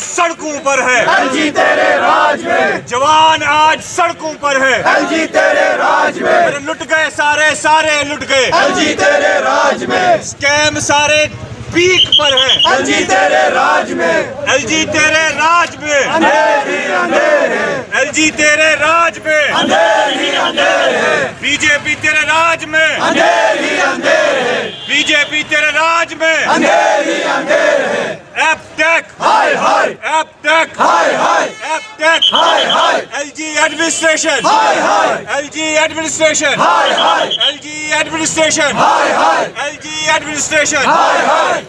सड़कों पर है, एलजी तेरे राज में। जवान आज सड़कों पर है, एलजी तेरे राज में। लुट गए सारे सारे लुट गए, एलजी तेरे राज में। स्कैम सारे पीक पर है, एलजी तेरे राज में। एलजी तेरे राज में, अंधेर ही अंधेर है। एलजी तेरे राज में, अंधेर ही अंधेर है। बीजेपी तेरे राज में, अंधेर ही अंधेर है। बीजेपी तेरे राज में, अंधेर ही अंधेर है। एपटेक हाय हाय एपटेक हाय हाय एपटेक हाय हाय एलजी एडमिनिस्ट्रेशन, हाय हाय एलजी एडमिनिस्ट्रेशन, हाय हाय एलजी एडमिनिस्ट्रेशन, हाय हाय एलजी एडमिनिस्ट्रेशन। हाय हाय।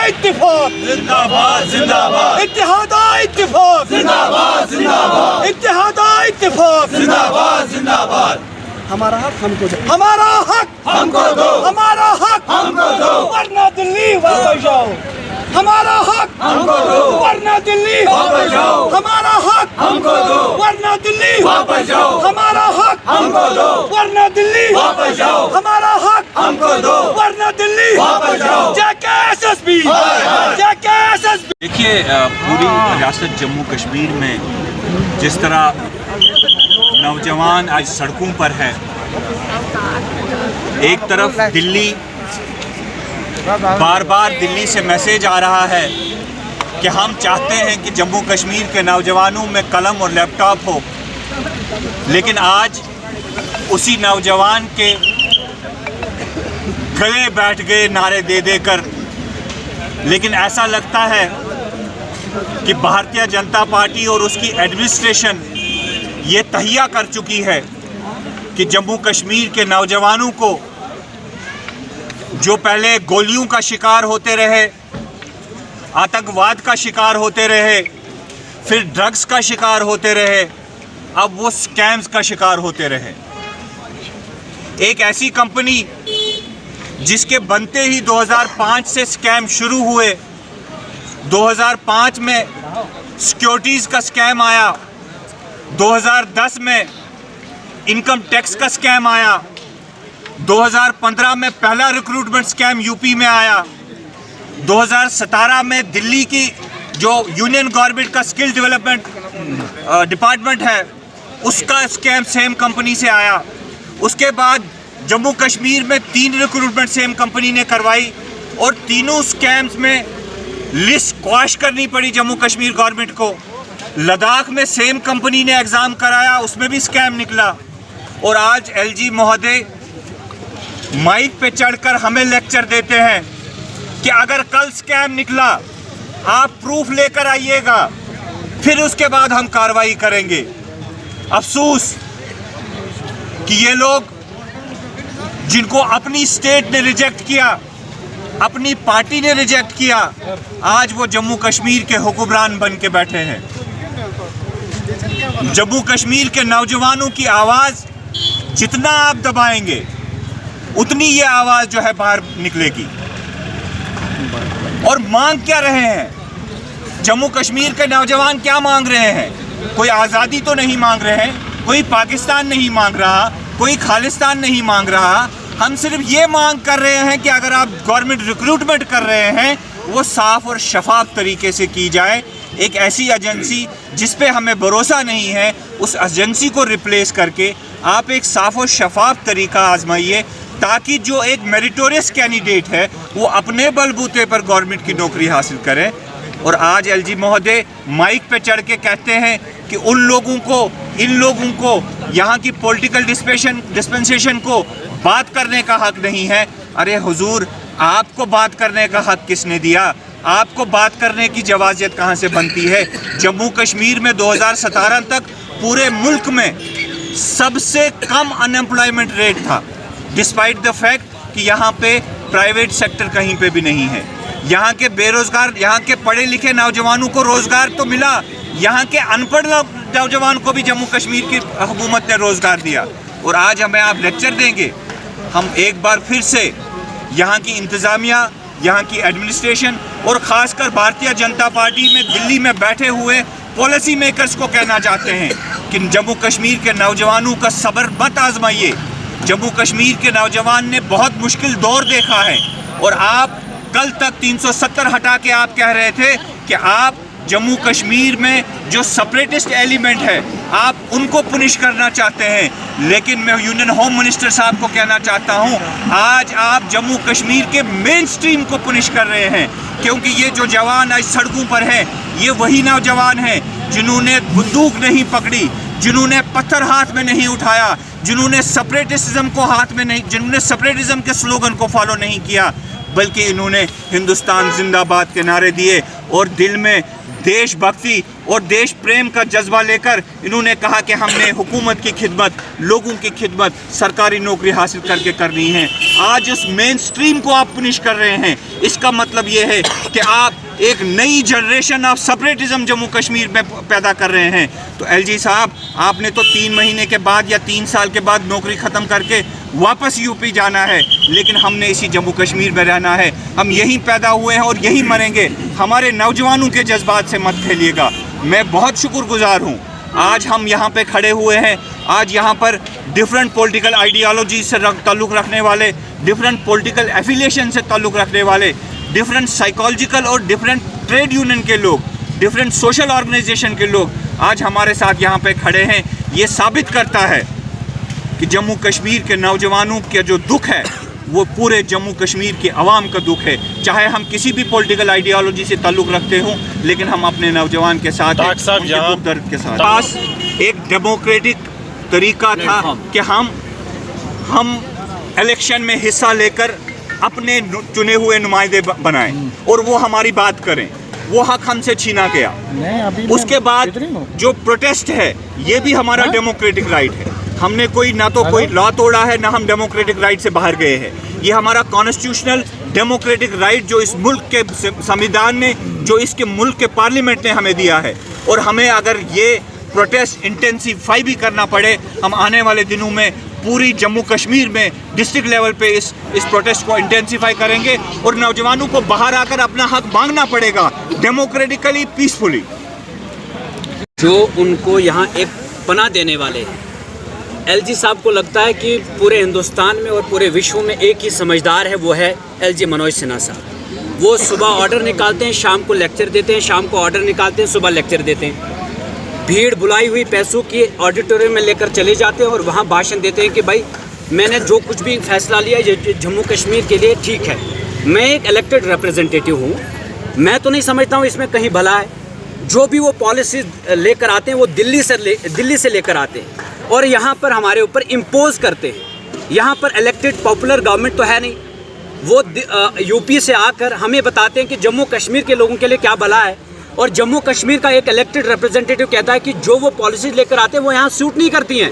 इत्तेफाक जिंदाबाद जिंदाबाद इत्तेहादा इत्तेफाक जिंदाबाद जिंदाबाद इत्तेहादा इत्तेफाक। जिंदाबाद जिंदाबाद। हमारा हक हमको दो, हमारा हक हमको दो, हमारा हक हमको दो, वरना दिल्ली वापस जाओ। हमारा हक हमको दो, वरना दिल्ली वापस जाओ। हमारा हक हमको दो, वरना दिल्ली वापस जाओ। हमारा हक हमको दो, वरना दिल्ली वापस जाओ। हमारा हक हमको दो, वरना दिल्ली वापस जाओ। जय एसएसपी, जय एसएसपी। देखिए, पूरी रियासत जम्मू कश्मीर में जिस तरह नौजवान आज सड़कों पर है, एक तरफ दिल्ली बार बार दिल्ली से मैसेज आ रहा है कि हम चाहते हैं कि जम्मू कश्मीर के नौजवानों में कलम और लैपटॉप हो, लेकिन आज उसी नौजवान के गले बैठ गए नारे दे देकर। लेकिन ऐसा लगता है कि भारतीय जनता पार्टी और उसकी एडमिनिस्ट्रेशन ये तहिया कर चुकी है कि जम्मू कश्मीर के नौजवानों को, जो पहले गोलियों का शिकार होते रहे, आतंकवाद का शिकार होते रहे, फिर ड्रग्स का शिकार होते रहे, अब वो स्कैम्स का शिकार होते रहे। एक ऐसी कंपनी जिसके बनते ही 2005 से स्कैम शुरू हुए, 2005 में सिक्योरिटीज़ का स्कैम आया, 2010 में इनकम टैक्स का स्कैम आया, 2015 में पहला रिक्रूटमेंट स्कैम यूपी में आया, 2017 में दिल्ली की जो यूनियन गवर्नमेंट का स्किल डेवलपमेंट डिपार्टमेंट है उसका स्कैम सेम कंपनी से आया। उसके बाद जम्मू कश्मीर में 3 रिक्रूटमेंट सेम कंपनी ने करवाई और तीनों स्कैम्स में लिस्ट क्वाश करनी पड़ी जम्मू कश्मीर गवर्नमेंट को। लद्दाख में सेम कंपनी ने एग्ज़ाम कराया, उसमें भी स्कैम निकला। और आज एलजी महोदय माइक पे चढ़कर हमें लेक्चर देते हैं कि अगर कल स्कैम निकला आप प्रूफ लेकर आइएगा, फिर उसके बाद हम कार्रवाई करेंगे। अफसोस कि ये लोग जिनको अपनी स्टेट ने रिजेक्ट किया, अपनी पार्टी ने रिजेक्ट किया, आज वो जम्मू कश्मीर के हुक्मरान बन के बैठे हैं। जम्मू कश्मीर के नौजवानों की आवाज़ जितना आप दबाएंगे उतनी ये आवाज़ जो है बाहर निकलेगी। और मांग क्या रहे हैं जम्मू कश्मीर के नौजवान? क्या मांग रहे हैं? कोई आज़ादी तो नहीं मांग रहे हैं, कोई पाकिस्तान नहीं मांग रहा, कोई खालिस्तान नहीं मांग रहा। हम सिर्फ ये मांग कर रहे हैं कि अगर आप गवर्नमेंट रिक्रूटमेंट कर रहे हैं वो साफ़ और शफाफ तरीके से की जाए। एक ऐसी एजेंसी जिस पे हमें भरोसा नहीं है, उस एजेंसी को रिप्लेस करके आप एक साफ़ और शफाफ तरीका आजमाइए, ताकि जो एक मेरिटोरियस कैंडिडेट है वो अपने बलबूते पर गवर्नमेंट की नौकरी हासिल करे। और आज एलजी महोदय माइक पे चढ़ के कहते हैं कि उन लोगों को, इन लोगों को यहाँ की पॉलिटिकल डिस्पेंसेशन को बात करने का हक नहीं है। अरे हुजूर, आपको बात करने का हक किसने दिया? आपको बात करने की जवाजियत कहाँ से बनती है? जम्मू कश्मीर में 2017 तक पूरे मुल्क में सबसे कम अनएम्प्लॉयमेंट रेट था, डिस्पाइट द फैक्ट कि यहाँ पे प्राइवेट सेक्टर कहीं पे भी नहीं है। यहाँ के बेरोज़गार, यहाँ के पढ़े लिखे नौजवानों को रोज़गार तो मिला, यहाँ के अनपढ़ नौजवान को भी जम्मू कश्मीर की हुकूमत ने रोज़गार दिया। और आज हमें आप लेक्चर देंगे? हम एक बार फिर से यहाँ की इंतज़ामिया, यहाँ की एडमिनिस्ट्रेशन और ख़ासकर भारतीय जनता पार्टी में दिल्ली में बैठे हुए पॉलिसी मेकर्स को कहना चाहते हैं कि जम्मू कश्मीर के नौजवानों का सब्र मत आजमाइए। जम्मू कश्मीर के नौजवान ने बहुत मुश्किल दौर देखा है और आप कल तक 370 हटा के आप कह रहे थे कि आप जम्मू कश्मीर में जो सेपरेटिस्ट एलिमेंट है आप उनको पुनिश करना चाहते हैं, लेकिन मैं यूनियन होम मिनिस्टर साहब को कहना चाहता हूं, आज आप जम्मू कश्मीर के मेन स्ट्रीम को पुनिश कर रहे हैं, क्योंकि ये जो जवान आज सड़कों पर हैं ये वही नौजवान हैं जिन्होंने बंदूक नहीं पकड़ी, जिन्होंने पत्थर हाथ में नहीं उठाया, जिन्होंने सेपरेटिज्म को हाथ में नहीं, जिन्होंने सेपरेटिज्म के स्लोगन को फॉलो नहीं किया, बल्कि इन्होंने हिंदुस्तान जिंदाबाद के नारे दिए और दिल में देशभक्ति और देश प्रेम का जज्बा लेकर इन्होंने कहा कि हमने हुकूमत की खिदमत, लोगों की खिदमत, सरकारी नौकरी हासिल करके करनी है। आज उस मेन स्ट्रीम को आप पुनिश कर रहे हैं। इसका मतलब ये है कि आप एक नई generation of separatism Jammu Kashmir में पैदा कर रहे हैं। तो एलजी साहब, आपने तो 3 महीने के बाद या 3 साल के बाद नौकरी ख़त्म करके वापस यूपी जाना है, लेकिन हमने इसी जम्मू कश्मीर में रहना है। हम यहीं पैदा हुए हैं और यहीं मरेंगे। हमारे नौजवानों के जज्बात से मत खेलिएगा। मैं बहुत शुक्रगुजार हूँ आज हम यहाँ पे खड़े हुए हैं। आज यहाँ पर डिफरेंट पॉलिटिकल आइडियोलॉजी से ताल्लुक़ रखने वाले, डिफरेंट पॉलिटिकल एफिलिएशन से ताल्लुक़ रखने वाले, डिफरेंट साइकोलॉजिकल और डिफरेंट ट्रेड यूनियन के लोग, डिफरेंट सोशल ऑर्गेनाइजेशन के लोग आज हमारे साथ यहाँ पे खड़े हैं। ये साबित करता है कि जम्मू कश्मीर के नौजवानों का जो दुख है वो पूरे जम्मू कश्मीर के अवाम का दुख है। चाहे हम किसी भी पॉलिटिकल आइडियोलॉजी से ताल्लुक़ रखते हों, लेकिन हम अपने नौजवान के साथ हैं, उनके दुख दर्द के साथ। पास एक डेमोक्रेटिक तरीका था कि हम इलेक्शन में हिस्सा लेकर अपने चुने हुए नुमाइंदे बनाएं और वो हमारी बात करें। वो हक हमसे छीना गया। उसके बाद जो प्रोटेस्ट है ये भी हमारा डेमोक्रेटिक राइट है। हमने ना तो कोई लॉ तोड़ा है, ना हम डेमोक्रेटिक राइट से बाहर गए हैं। ये हमारा कॉन्स्टिट्यूशनल डेमोक्रेटिक राइट जो इस मुल्क के संविधान ने, जो इसके मुल्क के पार्लियामेंट ने हमें दिया है। और हमें अगर ये प्रोटेस्ट इंटेंसिफाई भी करना पड़े, हम आने वाले दिनों में पूरी जम्मू कश्मीर में डिस्ट्रिक्ट लेवल पे इस प्रोटेस्ट को इंटेंसिफाई करेंगे और नौजवानों को बाहर आकर अपना हक मांगना पड़ेगा डेमोक्रेटिकली, पीसफुली। जो उनको यहाँ एक पनाह देने वाले हैं, एलजी साहब को लगता है कि पूरे हिंदुस्तान में और पूरे विश्व में एक ही समझदार है, वो है एलजी मनोज सिन्हा साहब। वो सुबह ऑर्डर निकालते हैं, शाम को लेक्चर देते हैं, शाम को ऑर्डर निकालते हैं, सुबह लेक्चर देते हैं। भीड़ बुलाई हुई पैसों की ऑडिटोरियम में लेकर चले जाते हैं और वहाँ भाषण देते हैं कि भाई मैंने जो कुछ भी फैसला लिया ये जम्मू कश्मीर के लिए ठीक है। मैं एक इलेक्टेड रिप्रेजेंटेटिव हूँ, मैं तो नहीं समझता हूँ इसमें कहीं भला है। जो भी वो पॉलिसी लेकर आते हैं वो दिल्ली से लेकर आते हैं और यहाँ पर हमारे ऊपर इम्पोज करते हैं। यहाँ पर इलेक्टेड पॉपुलर गवर्नमेंट तो है नहीं। वो यूपी से आकर हमें बताते हैं कि जम्मू कश्मीर के लोगों के लिए क्या भला है, और जम्मू कश्मीर का एक इलेक्टेड रिप्रेजेंटेटिव कहता है कि जो वो पॉलिसी लेकर आते हैं वो यहाँ सूट नहीं करती हैं,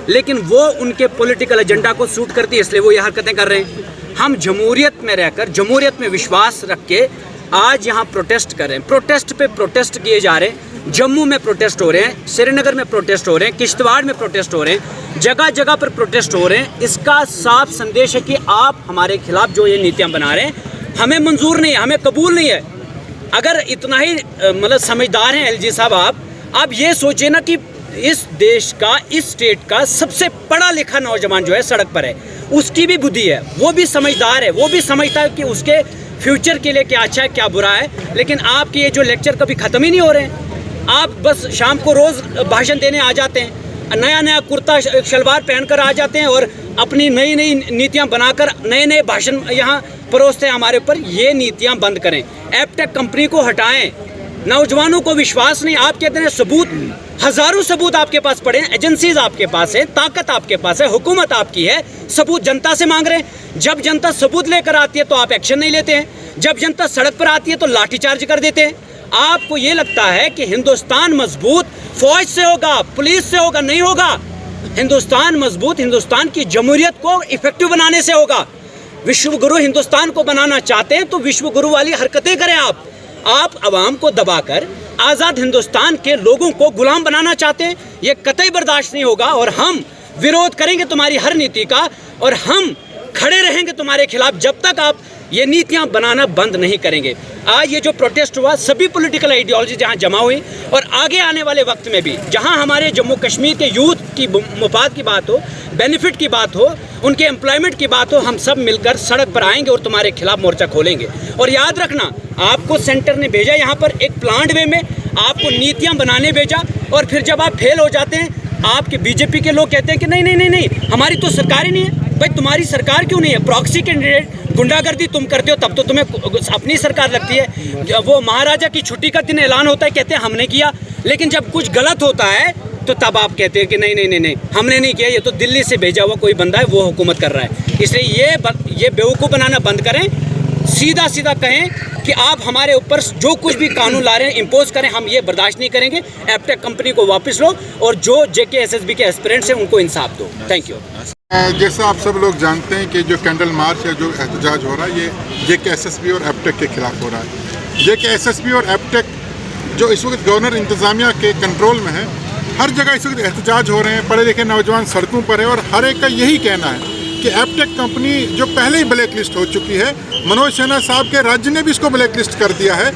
लेकिन वो उनके पॉलिटिकल एजेंडा को सूट करती है, इसलिए वो ये हरकतें कर रहे हैं। हम जमहूरियत में रहकर, जमहूरियत में विश्वास रख के आज यहाँ प्रोटेस्ट कर रहे हैं। प्रोटेस्ट पे प्रोटेस्ट किए जा रहे हैं। जम्मू में प्रोटेस्ट हो रहे हैं, श्रीनगर में प्रोटेस्ट हो रहे हैं, किश्तवाड़ में प्रोटेस्ट हो रहे हैं, जगह जगह पर प्रोटेस्ट हो रहे हैं। इसका साफ संदेश है कि आप हमारे खिलाफ जो ये नीतियाँ बना रहे हैं हमें मंजूर नहीं है, हमें कबूल नहीं है। अगर इतना ही मतलब समझदार हैं एलजी साहब, आप ये सोचें ना कि इस देश का, इस स्टेट का सबसे पढ़ा लिखा नौजवान जो है सड़क पर है, उसकी भी बुद्धि है, वो भी समझदार है, वो भी समझता है कि उसके फ्यूचर के लिए क्या अच्छा है क्या बुरा है। लेकिन आपके ये जो लेक्चर कभी ख़त्म ही नहीं हो रहे हैं। आप बस शाम को रोज़ भाषण देने आ जाते हैं, नया नया कुर्ता शलवार पहनकर आ जाते हैं और अपनी नई नई नीतियाँ बनाकर नए नए भाषण यहाँ परोसते हैं हमारे ऊपर। ये नीतियाँ बंद करें, एपटेक कंपनी को हटाएं, नौजवानों को विश्वास नहीं। आप कहते हैं सबूत, हजारों सबूत आपके पास पड़े हैं, एजेंसीज आपके पास है, ताकत आपके पास है, हुकूमत आपकी है, सबूत जनता से मांग रहे हैं। जब जनता सबूत लेकर आती है तो आप एक्शन नहीं लेते हैं, जब जनता सड़क पर आती है तो लाठीचार्ज कर देते हैं। आपको ये लगता है कि हिंदुस्तान मजबूत फौज से होगा, पुलिस से होगा, नहीं होगा। हिंदुस्तान मजबूत हिंदुस्तान की जमहूरियत को इफेक्टिव बनाने से होगा। विश्व गुरु हिंदुस्तान को बनाना चाहते हैं तो विश्व गुरु वाली हरकतें करें। आप अवाम को दबाकर आज़ाद हिंदुस्तान के लोगों को गुलाम बनाना चाहते हैं, ये कतई बर्दाश्त नहीं होगा। और हम विरोध करेंगे तुम्हारी हर नीति का, और हम खड़े रहेंगे तुम्हारे खिलाफ जब तक आप ये नीतियां बनाना बंद नहीं करेंगे। आज ये जो प्रोटेस्ट हुआ, सभी पॉलिटिकल आइडियोलॉजी जहां जमा हुई, और आगे आने वाले वक्त में भी जहां हमारे जम्मू कश्मीर के यूथ की मुफाद की बात हो, बेनिफिट की बात हो, उनके एम्प्लॉयमेंट की बात हो, हम सब मिलकर सड़क पर आएंगे और तुम्हारे खिलाफ मोर्चा खोलेंगे। और याद रखना, आपको सेंटर ने भेजा यहाँ पर एक प्लांट वे में, आपको नीतियाँ बनाने भेजा, और फिर जब आप फेल हो जाते हैं, आपके बीजेपी के लोग कहते हैं कि नहीं नहीं नहीं नहीं, हमारी तो सरकार ही नहीं है। भाई तुम्हारी सरकार क्यों नहीं है? प्रॉक्सी कैंडिडेट गुंडागर्दी तुम करते हो, तब तो तुम्हें अपनी सरकार लगती है। वो महाराजा की छुट्टी का दिन ऐलान होता है, कहते हैं हमने किया, लेकिन जब कुछ गलत होता है तो तब आप कहते हैं कि नहीं नहीं नहीं नहीं हमने नहीं किया, ये तो दिल्ली से भेजा हुआ कोई बंदा है, वो हुकूमत कर रहा है। इसलिए ये बेवकूफ़ बनाना बंद करें, सीधा सीधा कहें कि आप हमारे ऊपर जो कुछ भी कानून ला रहे हैं इम्पोज करें, हम ये बर्दाश्त नहीं करेंगे। एपटेक कंपनी को वापस लो और जो JKSSB के एस्पिरेंट्स हैं उनको इंसाफ दो। Thank you. जैसा आप सब लोग जानते हैं कि जो कैंडल मार्च है, जो एहतजाज हो रहा है, ये JKSSB और एपटेक के खिलाफ हो रहा है। JKSSB और एपटेक जो इस वक्त गवर्नर इंतज़ामिया के कंट्रोल में है, हर जगह इस वक्त एहतजाज हो रहे हैं, पढ़े लिखे नौजवान सड़कों पर है, और हर एक का यही कहना है कि एपटेक कंपनी जो पहले ही ब्लैक लिस्ट हो चुकी है, मनोज सिन्हा साहब के राज्य ने भी इसको ब्लैक लिस्ट कर दिया है,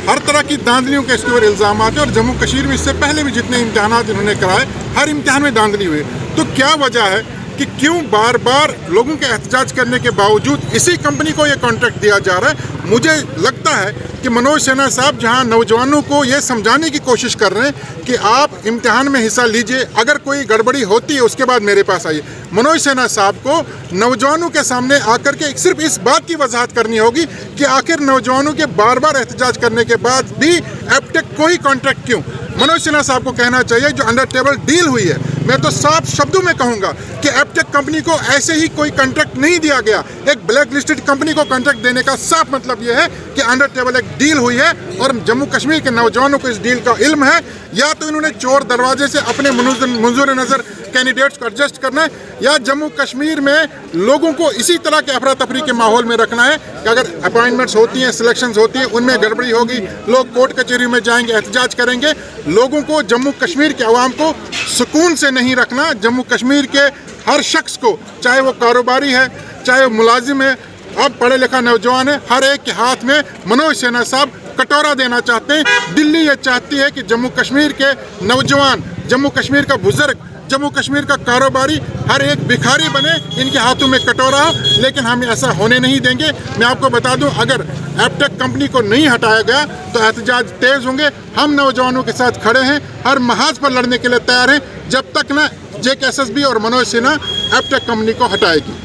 हर तरह की धांधलियों के इसके ऊपर इल्ज़ाम आते हैं, और जम्मू कश्मीर में इससे पहले भी जितने इम्तहान इन्होंने कराए, हर इम्तहान में धांधली हुई। तो क्या वजह है कि क्यों बार बार लोगों के एहतजाज करने के बावजूद इसी कंपनी को ये कॉन्ट्रैक्ट दिया जा रहा है? मुझे लगता है कि मनोज सिन्हा साहब जहां नौजवानों को ये समझाने की कोशिश कर रहे हैं कि आप इम्तिहान में हिस्सा लीजिए, अगर कोई गड़बड़ी होती है उसके बाद मेरे पास आइए, मनोज सिन्हा साहब को नौजवानों के सामने आकर के सिर्फ इस बात की वजाहत करनी होगी कि आखिर नौजवानों के बार बार एहतजाज करने के बाद भी एपटेक को ही कॉन्ट्रैक्ट क्यों? मनोज सिन्हा साहब को कहना चाहिए जो अंडर टेबल डील हुई है, मैं तो साफ शब्दों में कहूंगा कि एपटेक कंपनी को ऐसे ही कोई कॉन्ट्रैक्ट नहीं दिया गया। एक ब्लैक लिस्टेड कंपनी को कॉन्ट्रैक्ट देने का साफ मतलब यह है कि अंडर टेबल एक डील हुई है, और जम्मू कश्मीर के नौजवानों को इस डील का इल्म है। या तो इन्होंने चोर दरवाजे से अपने मंजूर नज़र कैंडिडेट्स को एडजस्ट करना है, या जम्मू कश्मीर में लोगों को इसी तरह के अफरा तफरी के माहौल में रखना है कि अगर अपॉइंटमेंट्स होती हैं, सिलेक्शंस होती हैं, उनमें गड़बड़ी होगी, लोग कोर्ट कचहरी में जाएंगे, एहतजाज करेंगे। लोगों को, जम्मू कश्मीर के अवाम को सुकून से नहीं रखना। जम्मू कश्मीर के हर शख्स को, चाहे वो कारोबारी है, चाहे वो मुलाजिम है, अब पढ़े लिखा नौजवान है, हर एक के हाथ में मनोज सिन्हा साहब कटोरा देना चाहते हैं। दिल्ली ये चाहती है कि जम्मू कश्मीर के नौजवान, जम्मू कश्मीर का बुजुर्ग, जम्मू कश्मीर का कारोबारी, हर एक भिखारी बने, इनके हाथों में कटोरा हो, लेकिन हम ऐसा होने नहीं देंगे। मैं आपको बता दूं, अगर एपटेक कंपनी को नहीं हटाया गया तो एहतजाज तेज होंगे। हम नौजवानों के साथ खड़े हैं, हर महाज पर लड़ने के लिए तैयार हैं, जब तक न JKSSB और मनोज सिन्हा एपटेक कंपनी को हटाएगी।